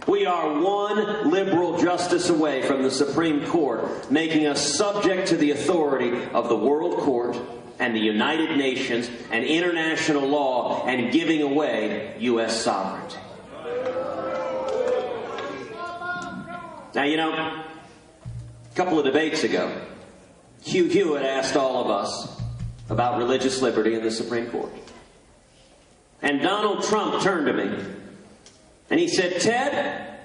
We are one liberal justice away from the Supreme Court making us subject to the authority of the World Court and the United Nations and international law and giving away U.S. sovereignty. Now, you know, a couple of debates ago, Hugh Hewitt asked all of us about religious liberty in the Supreme Court. And Donald Trump turned to me and he said, "Ted,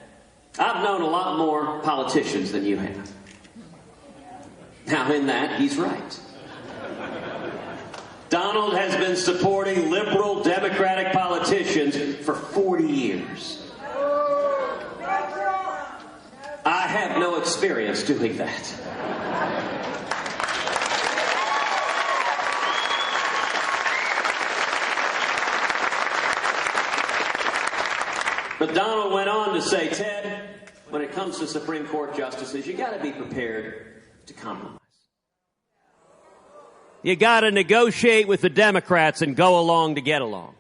I've known a lot more politicians than you have." Now, in that, he's right. Donald has been supporting liberal Democratic politicians for 40 years. I have no experience doing that. But Donald went on to say, "Ted, when it comes to Supreme Court justices, you got to be prepared to compromise. You got to negotiate with the Democrats and go along to get along."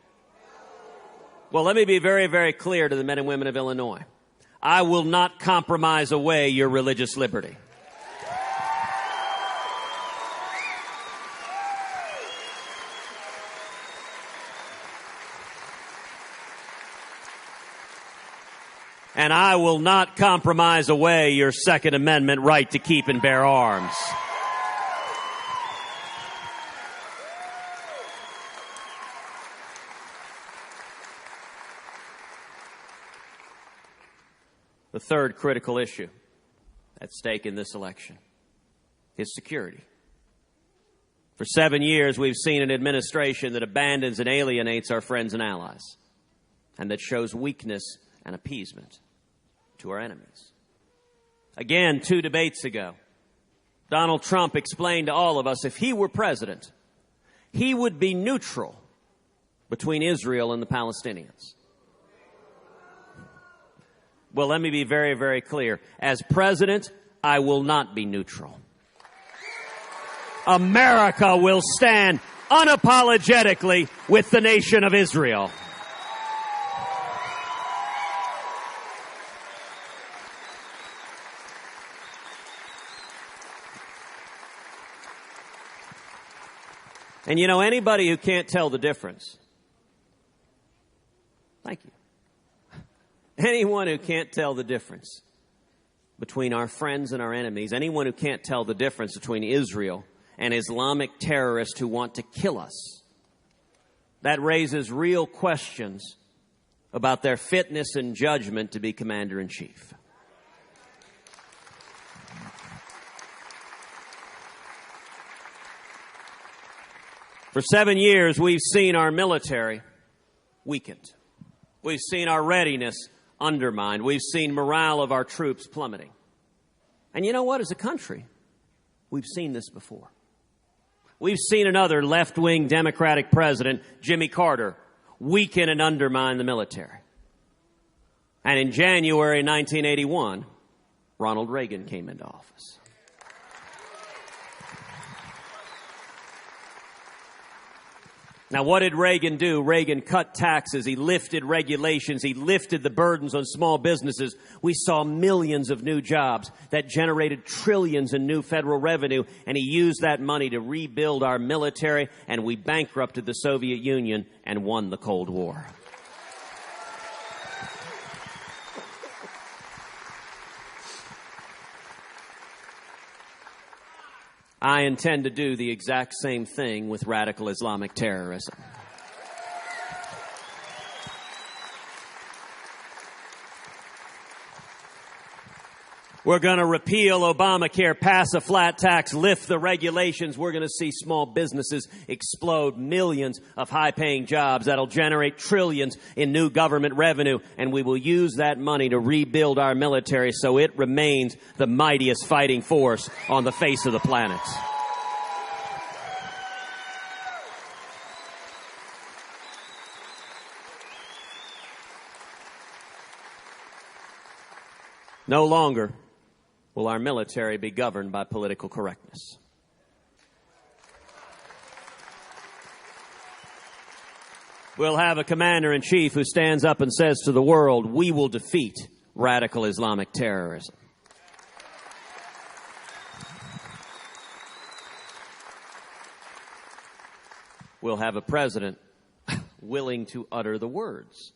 Well, let me be very, very clear to the men and women of Illinois. I will not compromise away your religious liberty. And I will not compromise away your Second Amendment right to keep and bear arms. The third critical issue at stake in this election is security. For 7 years, we've seen an administration that abandons and alienates our friends and allies, and that shows weakness and appeasement to our enemies. Again, 2 debates ago, Donald Trump explained to all of us if he were president, he would be neutral between Israel and the Palestinians. Well, let me be very, very clear. As president, I will not be neutral. America will stand unapologetically with the nation of Israel. And you know, anybody who can't tell the difference, thank you. Anyone who can't tell the difference between our friends and our enemies, anyone who can't tell the difference between Israel and Islamic terrorists who want to kill us, that raises real questions about their fitness and judgment to be commander-in-chief. For 7 years, we've seen our military weakened. We've seen our readiness undermined. We've seen morale of our troops plummeting. And you know what? As a country, we've seen this before. We've seen another left-wing Democratic president, Jimmy Carter, weaken and undermine the military. And in January 1981, Ronald Reagan came into office. Now, what did Reagan do? Reagan cut taxes. He lifted regulations. He lifted the burdens on small businesses. We saw millions of new jobs that generated trillions in new federal revenue, and he used that money to rebuild our military, and we bankrupted the Soviet Union and won the Cold War. I intend to do the exact same thing with radical Islamic terrorism. We're going to repeal Obamacare, pass a flat tax, lift the regulations. We're going to see small businesses explode, millions of high-paying jobs that'll generate trillions in new government revenue, and we will use that money to rebuild our military so it remains the mightiest fighting force on the face of the planet. No longer will our military be governed by political correctness. We'll have a commander-in-chief who stands up and says to the world, we will defeat radical Islamic terrorism. We'll have a president willing to utter the words,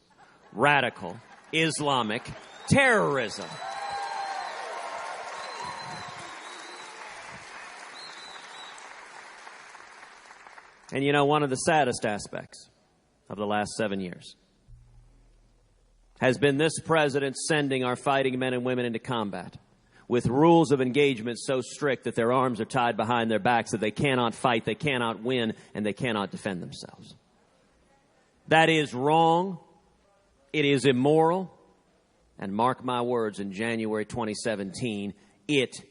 radical Islamic terrorism. And you know, one of the saddest aspects of the last 7 years has been this president sending our fighting men and women into combat with rules of engagement so strict that their arms are tied behind their backs, that they cannot fight, they cannot win, and they cannot defend themselves. That is wrong. It is immoral. And mark my words, in January 2017, it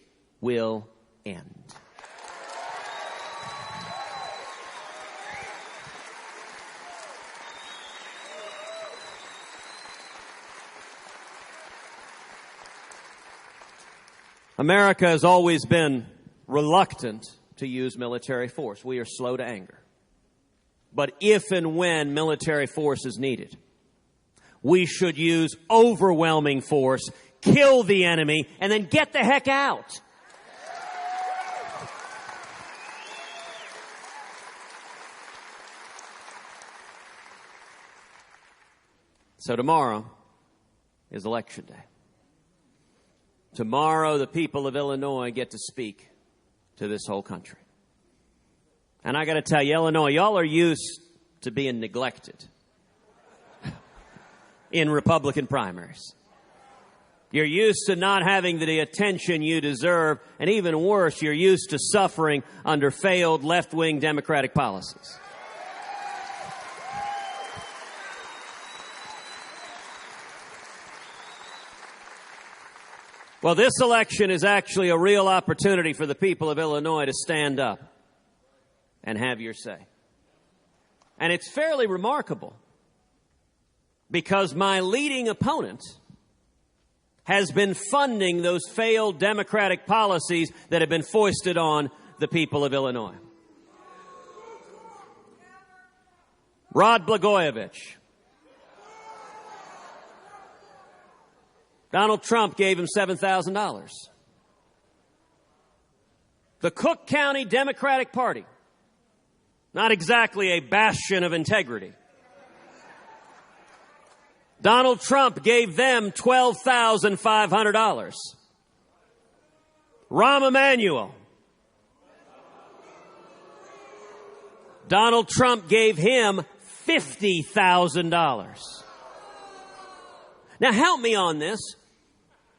will end. America has always been reluctant to use military force. We are slow to anger. But if and when military force is needed, we should use overwhelming force, kill the enemy, and then get the heck out. So tomorrow is Election Day. Tomorrow, the people of Illinois get to speak to this whole country. And I got to tell you, Illinois, y'all are used to being neglected in Republican primaries. You're used to not having the attention you deserve, and even worse, you're used to suffering under failed left-wing Democratic policies. Well, this election is actually a real opportunity for the people of Illinois to stand up and have your say. And it's fairly remarkable because my leading opponent has been funding those failed Democratic policies that have been foisted on the people of Illinois. Rod Blagojevich. Donald Trump gave him $7,000. The Cook County Democratic Party, not exactly a bastion of integrity. Donald Trump gave them $12,500. Rahm Emanuel. Donald Trump gave him $50,000. Now help me on this.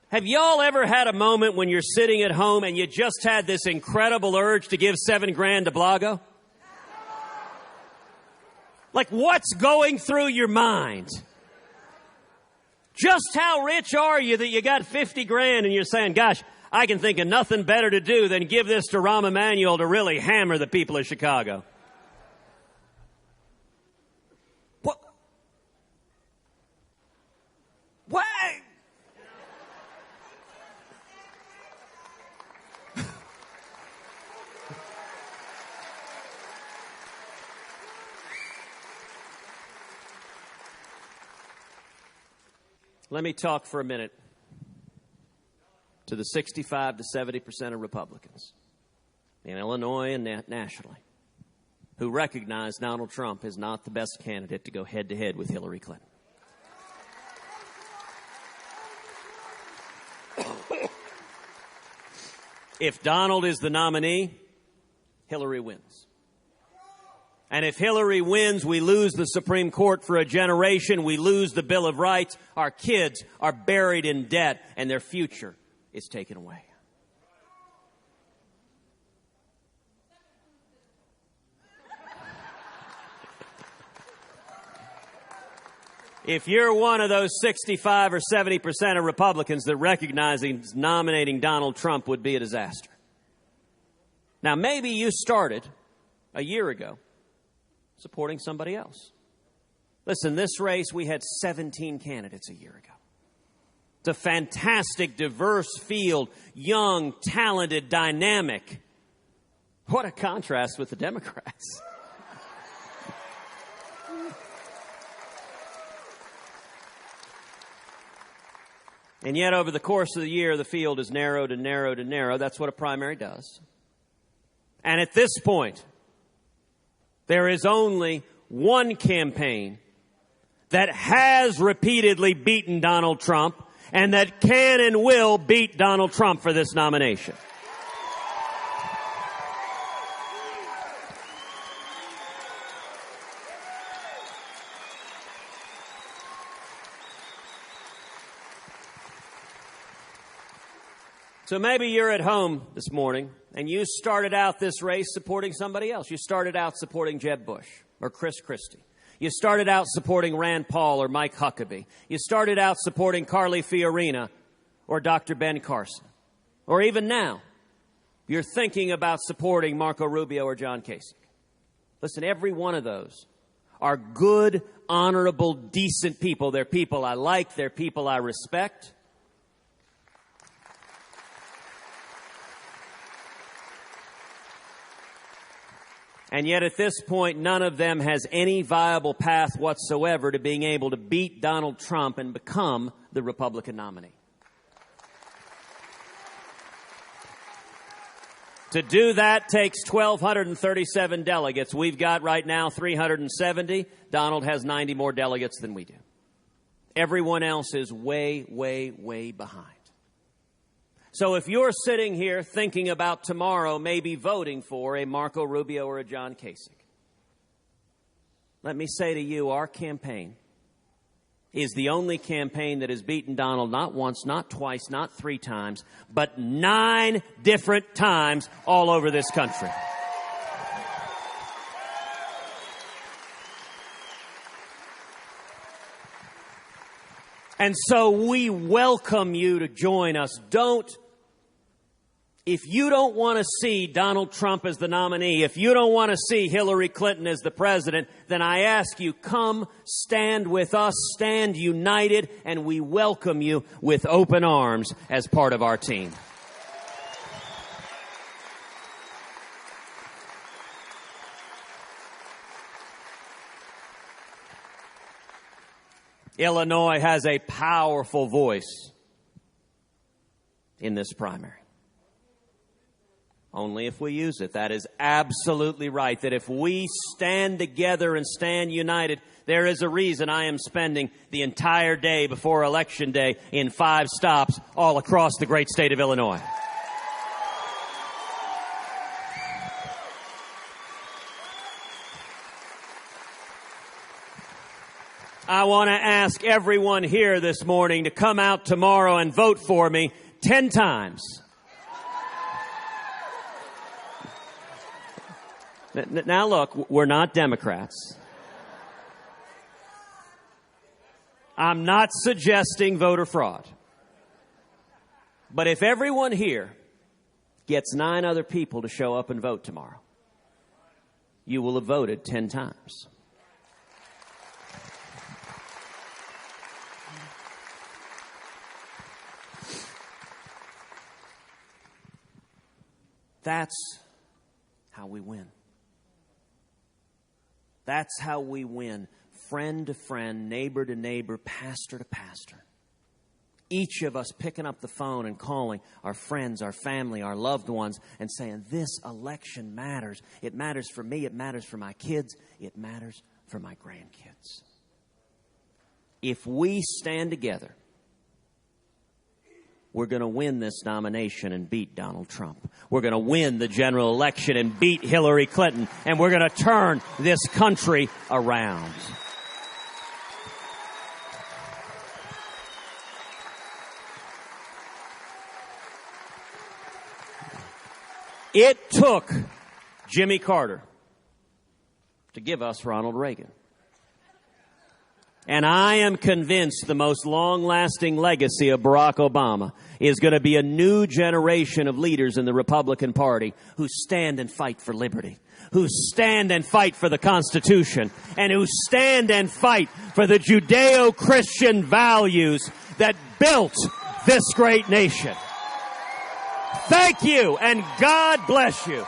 Have y'all ever had a moment when you're sitting at home and you just had this incredible urge to give $7,000 to Blago? Like, what's going through your mind? Just how rich are you that you got $50,000 and you're saying, gosh, I can think of nothing better to do than give this to Rahm Emanuel to really hammer the people of Chicago? What? What? Let me talk for a minute to the 65 to 70% of Republicans in Illinois and nationally who recognize Donald Trump is not the best candidate to go head-to-head with Hillary Clinton. If Donald is the nominee, Hillary wins. And if Hillary wins, we lose the Supreme Court for a generation. We lose the Bill of Rights. Our kids are buried in debt, and their future is taken away. If you're one of those 65 or 70% of Republicans that recognize nominating Donald Trump would be a disaster. Now, maybe you started a year ago supporting somebody else. Listen, this race, we had 17 candidates a year ago. It's a fantastic, diverse field, young, talented, dynamic. What a contrast with the Democrats. And yet over the course of the year, the field is narrowed and narrowed and narrowed. That's what a primary does. And at this point, there is only one campaign that has repeatedly beaten Donald Trump and that can and will beat Donald Trump for this nomination. So maybe you're at home this morning and you started out this race supporting somebody else. You started out supporting Jeb Bush or Chris Christie. You started out supporting Rand Paul or Mike Huckabee. You started out supporting Carly Fiorina or Dr. Ben Carson. Or even now, you're thinking about supporting Marco Rubio or John Kasich. Listen, every one of those are good, honorable, decent people. They're people I like. They're people I respect. And yet at this point, none of them has any viable path whatsoever to being able to beat Donald Trump and become the Republican nominee. To do that takes 1,237 delegates. We've got right now 370. Donald has 90 more delegates than we do. Everyone else is way, way, way behind. So if you're sitting here thinking about tomorrow maybe voting for a Marco Rubio or a John Kasich, let me say to you, our campaign is the only campaign that has beaten Donald not once, not twice, not 3 times, but 9 different times all over this country. And so we welcome you to join us. If you don't want to see Donald Trump as the nominee, if you don't want to see Hillary Clinton as the president, then I ask you, come stand with us, stand united, and we welcome you with open arms as part of our team. Illinois has a powerful voice in this primary. Only if we use it. That is absolutely right. That if we stand together and stand united, there is a reason I am spending the entire day before Election Day in 5 stops all across the great state of Illinois. I want to ask everyone here this morning to come out tomorrow and vote for me 10 times. Now look, we're not Democrats. I'm not suggesting voter fraud. But if everyone here gets 9 other people to show up and vote tomorrow, you will have voted 10 times. That's how we win. That's how we win, friend to friend, neighbor to neighbor, pastor to pastor. Each of us picking up the phone and calling our friends, our family, our loved ones, and saying, this election matters. It matters for me. It matters for my kids. It matters for my grandkids. If we stand together, we're going to win this nomination and beat Donald Trump. We're going to win the general election and beat Hillary Clinton. And we're going to turn this country around. It took Jimmy Carter to give us Ronald Reagan. And I am convinced the most long-lasting legacy of Barack Obama is going to be a new generation of leaders in the Republican Party who stand and fight for liberty, who stand and fight for the Constitution, and who stand and fight for the Judeo-Christian values that built this great nation. Thank you, and God bless you.